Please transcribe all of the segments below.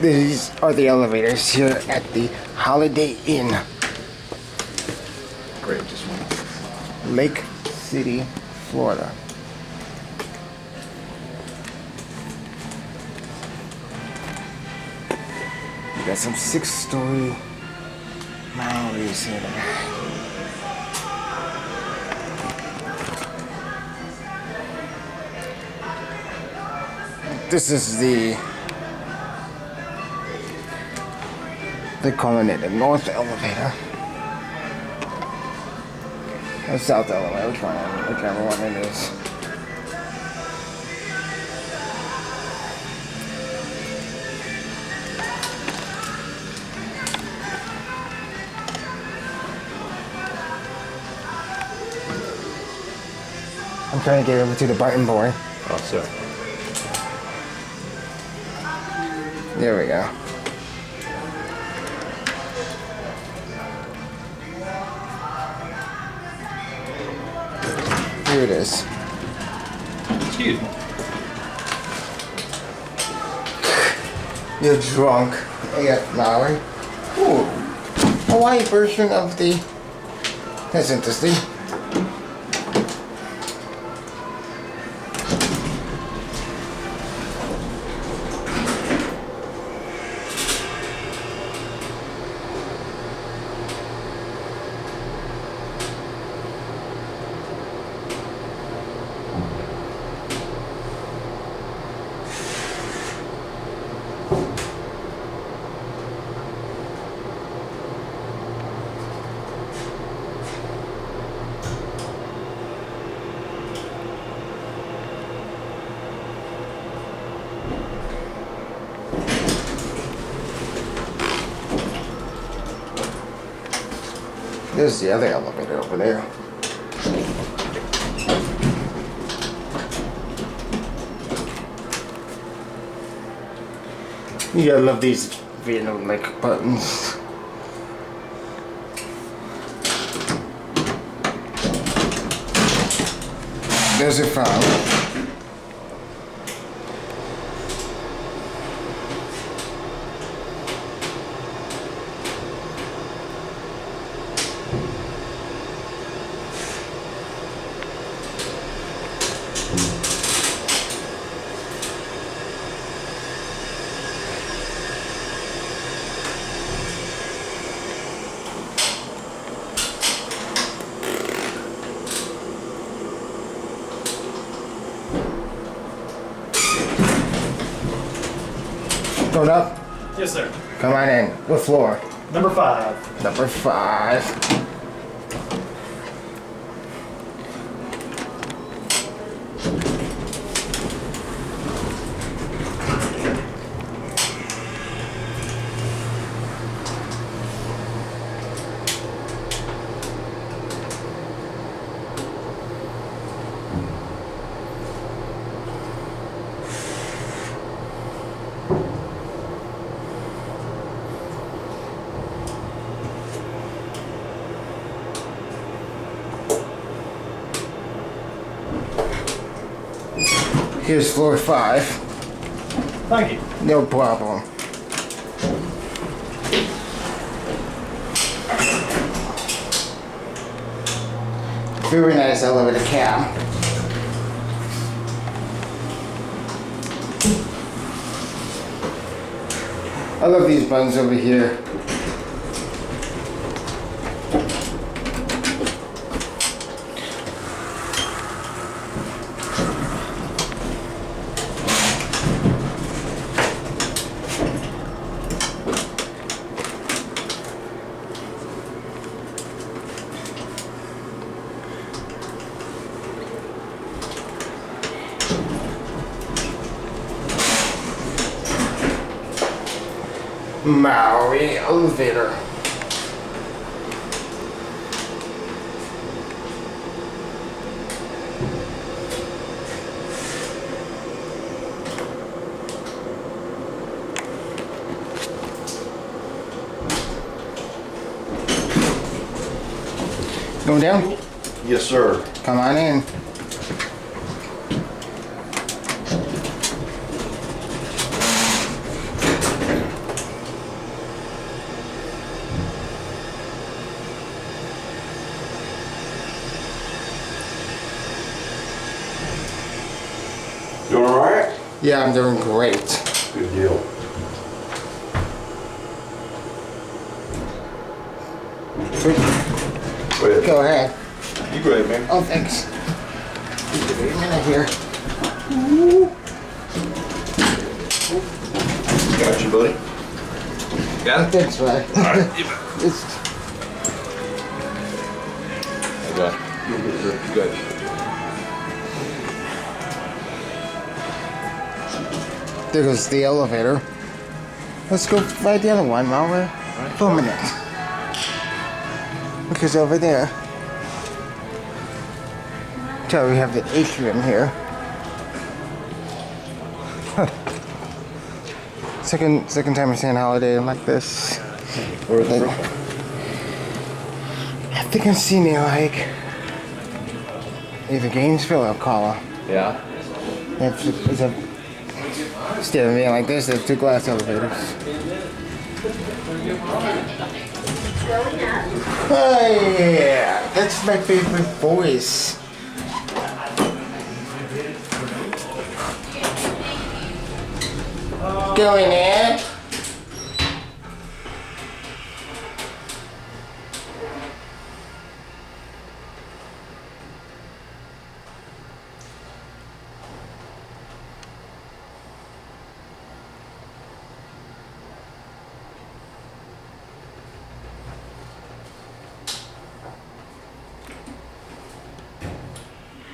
These are the elevators here at the Holiday Inn, Great, just one. Lake City, Florida. You got some 6-story Mowreys here. This is they're calling it the North Elevator. Or South Elevator, whichever one it is. I'm trying to get over to the button boy. Oh, sir. There we go. Here it is. Excuse me. You're drunk. Yeah, Mowrey. Ooh. Hawaii version of the... That's interesting. There's the other elevator over there. You gotta love these Vandalik buttons. There's your phone. Going up? Yes, sir. Come on in. What floor? Number 5. Number 5. Here's floor 5. Thank you. No problem. Very nice elevator cab. I love these buttons over here. Mowrey elevator. Going down? Yes, sir. Come on in. Yeah, I'm doing great. Good deal. Go ahead. Go ahead. You go ahead, man. Oh, thanks. Give me a minute here. Got you, buddy. Got it? Thanks, bud. Alright, you It's, got it. You good. there goes the elevator. Let's go ride the other one while we're filming it. Because over there. So we have the atrium here. Huh. Second time we're seeing Holiday like this. Where are they from? I think I've seen it like either Gainesville or Calla. Yeah. It's a instead of being like this, there's two glass elevators. Oh yeah, that's my favorite voice. Going in.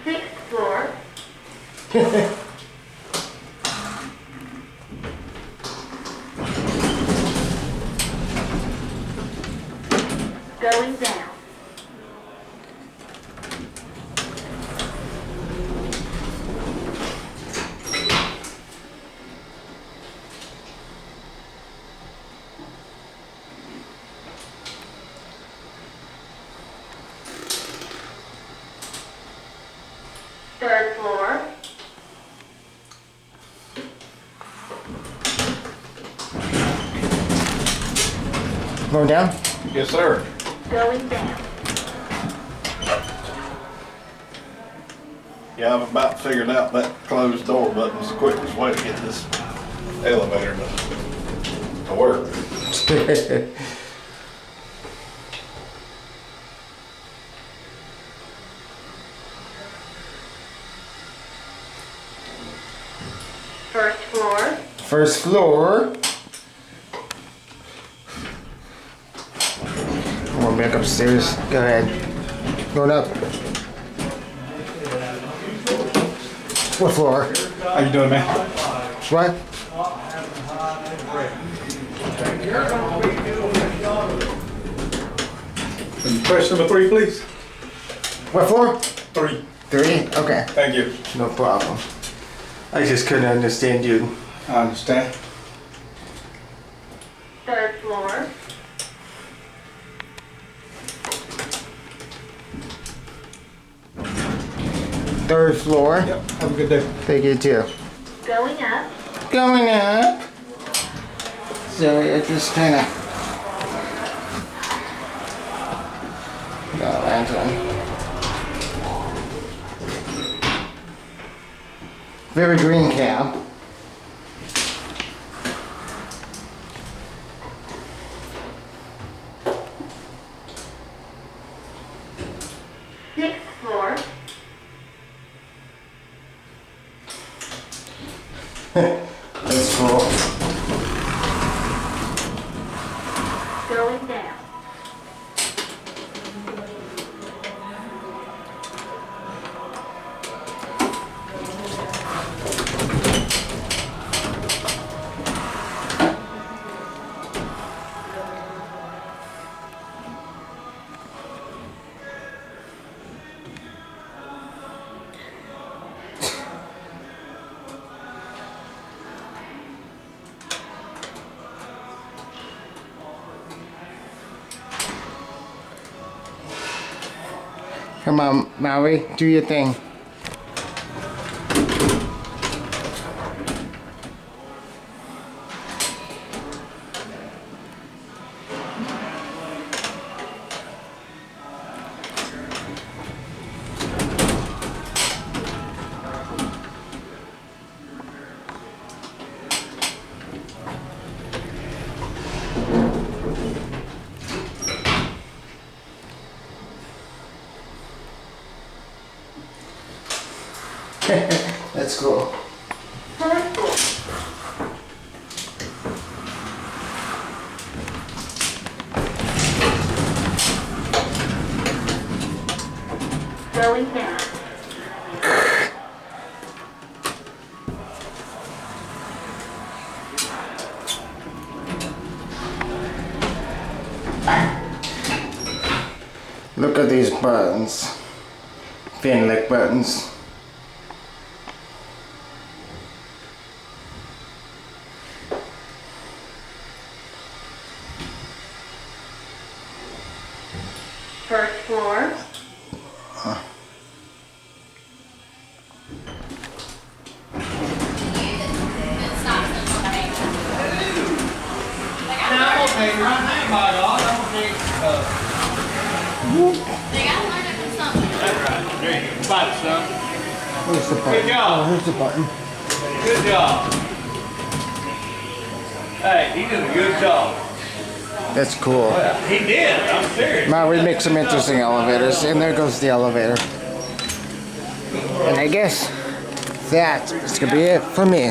Sixth floor. Going down. Third floor. Going down? Yes, sir. Going down. Yeah, I've about figured out that closed door button's the quickest way to get this elevator to work. First floor. First floor. I'm going back upstairs. Go ahead. Going up. What floor? How you doing, man? What? Question number 3, please. What floor? 3. 3? Okay. Thank you. No problem. I just couldn't understand you. I understand. Third floor. Third floor. Yep. Have a good day. Thank you too. Going up. Going up. So it just kind of. No, lantern. Very green cow. Sixth floor. That's cool. Going down. Come on, Mowrey, do your thing. That's cool. First floor. Going down. Look at these buttons. Vandalik buttons. First floor. Where's the button? Good job. Oh, here's the button. Good job. Hey, he did a good job. That's cool. He did. I'm serious. Mowrey makes some interesting elevators, and there goes the elevator. And I guess that is gonna be it for me.